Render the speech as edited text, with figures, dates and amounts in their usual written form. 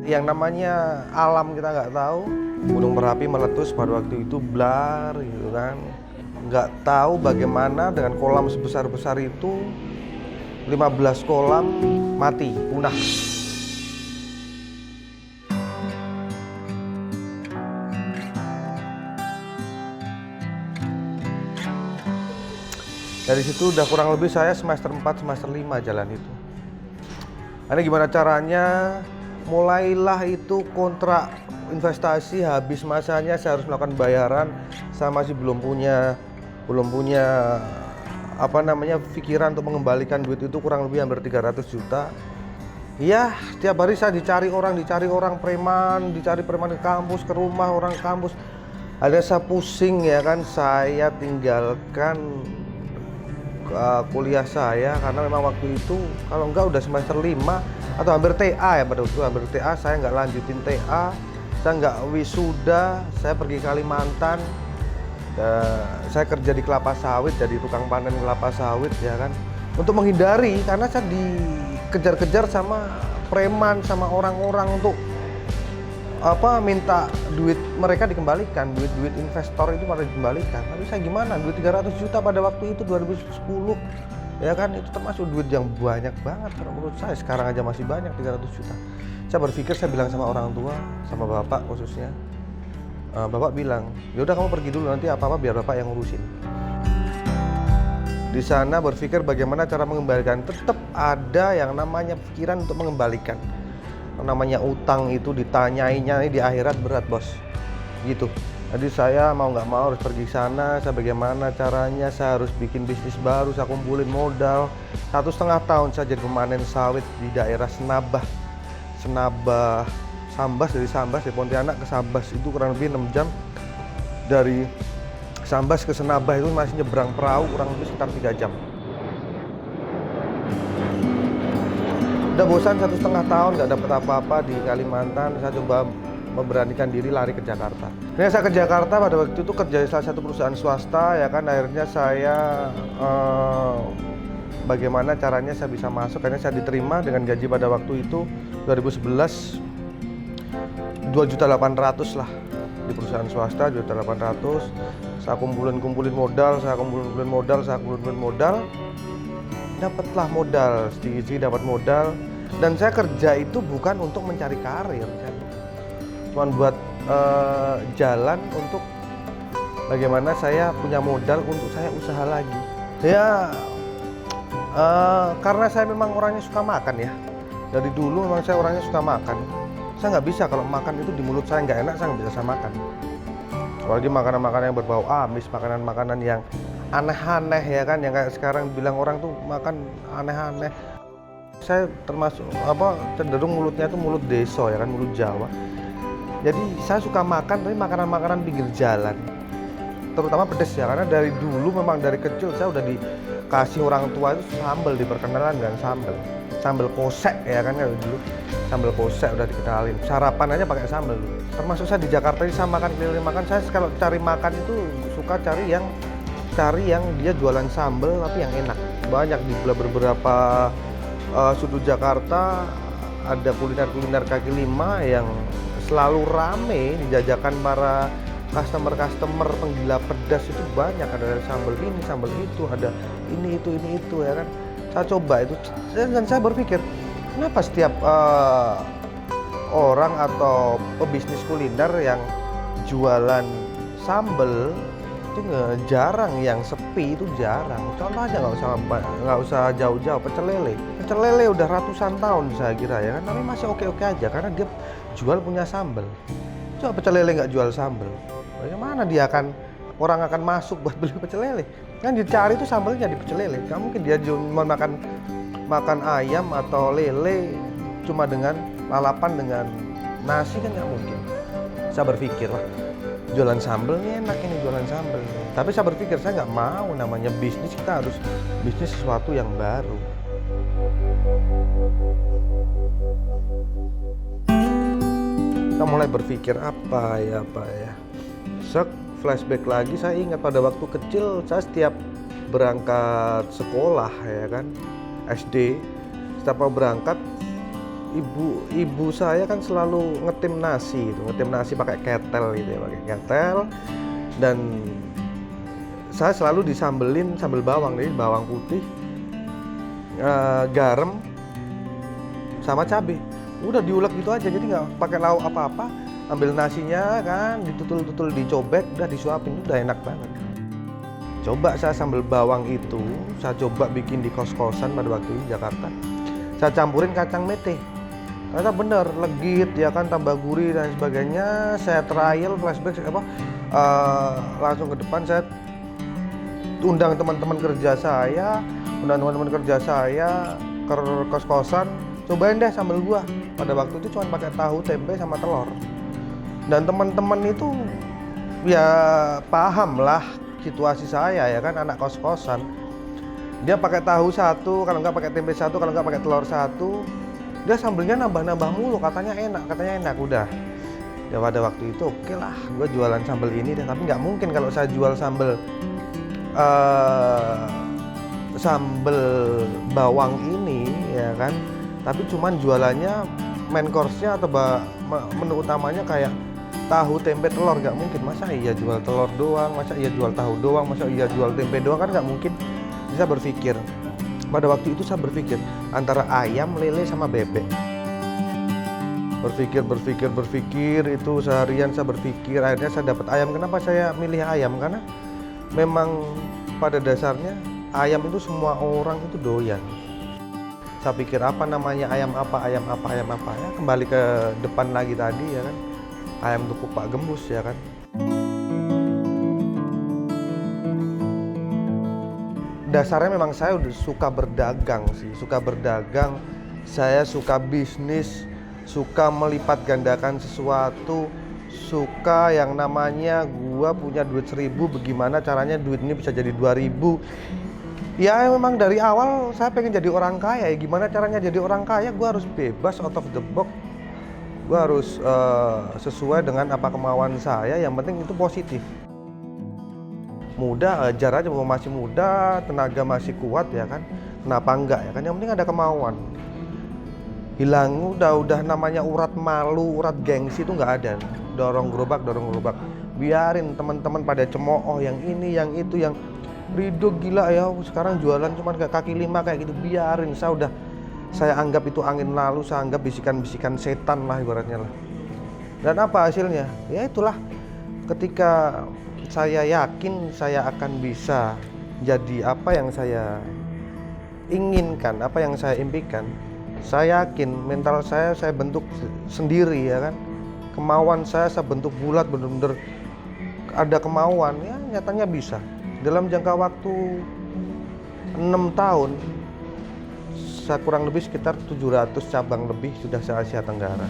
Yang namanya alam kita nggak tahu, gunung Merapi meletus pada waktu itu blar gitu kan. Nggak tahu bagaimana dengan kolam sebesar-besar itu 15 kolam mati, punah. Dari situ udah kurang lebih saya semester 4, semester 5 jalan itu. Ini gimana caranya? Mulailah itu kontrak investasi habis masanya saya harus melakukan bayaran. Saya masih belum punya pikiran untuk mengembalikan duit itu kurang lebih hampir 300 juta. Ya, tiap hari saya dicari orang preman, dicari preman ke kampus, ke rumah orang kampus. Ada saya pusing ya kan, saya tinggalkan kuliah saya karena memang waktu itu kalau enggak udah semester 5 atau hampir TA ya, pada waktu hampir TA saya nggak lanjutin TA, saya nggak wisuda, saya pergi Kalimantan, saya kerja di kelapa sawit jadi tukang panen kelapa sawit ya kan, untuk menghindari karena saya dikejar-kejar sama preman, sama orang-orang untuk minta duit mereka dikembalikan, duit investor itu pada dikembalikan. Tapi saya gimana, duit 300 juta pada waktu itu 2010 ya kan, itu termasuk duit yang banyak banget kalau menurut saya. Sekarang aja masih banyak 300 juta. Saya berpikir, saya bilang sama orang tua, sama bapak khususnya, bapak bilang, yaudah kamu pergi dulu, nanti apa-apa biar bapak yang ngurusin. Di sana berpikir bagaimana cara mengembalikan, tetap ada yang namanya pikiran untuk mengembalikan. Namanya utang itu ditanyainya di akhirat berat bos, gitu. Jadi saya mau nggak mau harus pergi sana. Saya bagaimana caranya, saya harus bikin bisnis baru, saya kumpulin modal 1,5 tahun saya jadi pemanen sawit di daerah Senabah, Sambas, dari Sambas, dari Pontianak ke Sambas itu kurang lebih 6 jam. Dari Sambas ke Senabah itu masih nyebrang perahu kurang lebih sekitar 3 jam. Udah bosan 1,5 tahun nggak dapat apa-apa di Kalimantan, saya coba memberanikan diri lari ke Jakarta. Nah, saya ke Jakarta pada waktu itu kerja di salah satu perusahaan swasta ya kan. Akhirnya saya bagaimana caranya saya bisa masuk, akhirnya saya diterima dengan gaji pada waktu itu 2011 2.800.000 lah di perusahaan swasta, 2.800.000. Saya kumpulin modal, dapatlah modal, sedikit dapat modal. Dan saya kerja itu bukan untuk mencari karir, cuma buat jalan untuk bagaimana saya punya modal untuk saya usaha lagi. Ya karena saya memang orangnya suka makan ya, dari dulu memang saya orangnya suka makan. Saya nggak bisa kalau makan itu di mulut saya nggak enak, saya nggak bisa saya makan. Apalagi makanan-makanan yang berbau amis, makanan-makanan yang aneh-aneh ya kan, yang kayak sekarang bilang orang tuh makan aneh-aneh. Saya termasuk cenderung mulutnya itu mulut deso ya kan, mulut Jawa. Jadi saya suka makan tapi makanan-makanan pinggir jalan, terutama pedas ya, karena dari dulu memang dari kecil saya udah dikasih orang tua itu sambal, diperkenalkan dengan sambal kosek ya kan, dulu sambal kosek udah dikenalin, sarapan aja pakai sambal. Termasuk saya di Jakarta ini saya makan keliling makan, saya kalau cari makan itu suka cari yang dia jualan sambal tapi yang enak. Banyak di beberapa sudut Jakarta ada kuliner kaki lima yang selalu rame dijajakan para customer penggila pedas itu banyak. Ada sambal ini, sambal itu, ada ini itu ya kan. Saya coba itu dan saya berpikir, kenapa setiap orang atau pebisnis kuliner yang jualan sambal itu jarang, yang sepi itu jarang. Contoh aja nggak usah jauh-jauh, pecel lele udah ratusan tahun saya kira ya kan, tapi masih oke-oke aja karena dia jual punya sambal. Coba pecel lele nggak jual sambal, bagaimana orang akan masuk buat beli pecel lele? Kan dicari itu sambalnya di pecel lele. Nggak mungkin dia cuma makan ayam atau lele cuma dengan lalapan dengan nasi, kan nggak mungkin. Saya berpikir, wah, jualan sambal ini enak, ini jualan sambal. Tapi saya berpikir saya nggak mau, namanya bisnis kita harus bisnis sesuatu yang baru. Saya mulai berpikir apa ya. Flashback lagi, saya ingat pada waktu kecil saya setiap berangkat sekolah ya kan, SD, setiap mau berangkat, ibu saya kan selalu ngetim nasi pakai ketel gitu ya, pakai ketel. Dan saya selalu disambelin sambal bawang, jadi bawang putih, garam sama cabai. Udah diulek gitu aja, jadi nggak pakai lauk apa-apa. Ambil nasinya kan, ditutul-tutul, dicobek, udah disuapin, udah enak banget. Coba saya sambal bawang itu, saya coba bikin di kos-kosan pada waktu di Jakarta. Saya campurin kacang mete. Ternyata bener, legit ya kan, tambah gurih dan sebagainya. Saya trial, flashback langsung ke depan, saya undang teman-teman kerja saya, ke kos-kosan, cobain deh sambal gua. Pada waktu itu cuma pakai tahu, tempe sama telur. Dan teman-teman itu ya paham lah situasi saya ya kan, anak kos-kosan. Dia pakai tahu satu, kalau nggak pakai tempe satu, kalau nggak pakai telur satu. Dia sambelnya nambah-nambah mulu, katanya enak, udah. Ya pada waktu itu oke lah, gue jualan sambal ini deh. Tapi nggak mungkin kalau saya jual sambal bawang ini ya kan. Tapi cuman jualannya main course-nya atau menu utamanya kayak tahu, tempe, telur, nggak mungkin. Masa iya jual telur doang, masa iya jual tahu doang, masa iya jual tempe doang, kan nggak mungkin. Bisa berpikir, pada waktu itu saya berpikir antara ayam, lele, sama bebek. Berpikir itu seharian saya berpikir. Akhirnya saya dapat ayam. Kenapa saya milih ayam? Karena memang pada dasarnya ayam itu semua orang itu doyan. Saya pikir apa namanya, ayam apa ya, kembali ke depan lagi tadi ya kan, ayam gepuk Pak Gembus ya kan. Dasarnya memang saya udah suka berdagang sih, saya suka bisnis, suka melipat gandakan sesuatu, suka yang namanya gua punya duit 1.000, bagaimana caranya duit ini bisa jadi 2.000. Ya memang dari awal saya pengen jadi orang kaya, ya gimana caranya jadi orang kaya, gua harus bebas, out of the box. Gua harus sesuai dengan apa kemauan saya, yang penting itu positif. Muda, ajar aja, masih muda, tenaga masih kuat ya kan, kenapa enggak ya kan, yang penting ada kemauan. Hilang udah namanya urat malu, urat gengsi itu nggak ada. Dorong gerobak, biarin teman-teman pada cemooh yang ini, yang itu, yang Rido gila ya sekarang jualan cuma kayak kaki lima kayak gitu, biarin. Saya anggap itu angin lalu, saya anggap bisikan-bisikan setan lah ibaratnya lah. Dan apa hasilnya? Ya itulah, ketika saya yakin saya akan bisa jadi apa yang saya inginkan, apa yang saya impikan. Saya yakin mental saya bentuk sendiri ya kan. Kemauan saya bentuk bulat, benar-benar ada kemauan, ya nyatanya bisa. Dalam jangka waktu 6 tahun, saya kurang lebih sekitar 700 cabang lebih sudah se-Asia Tenggara.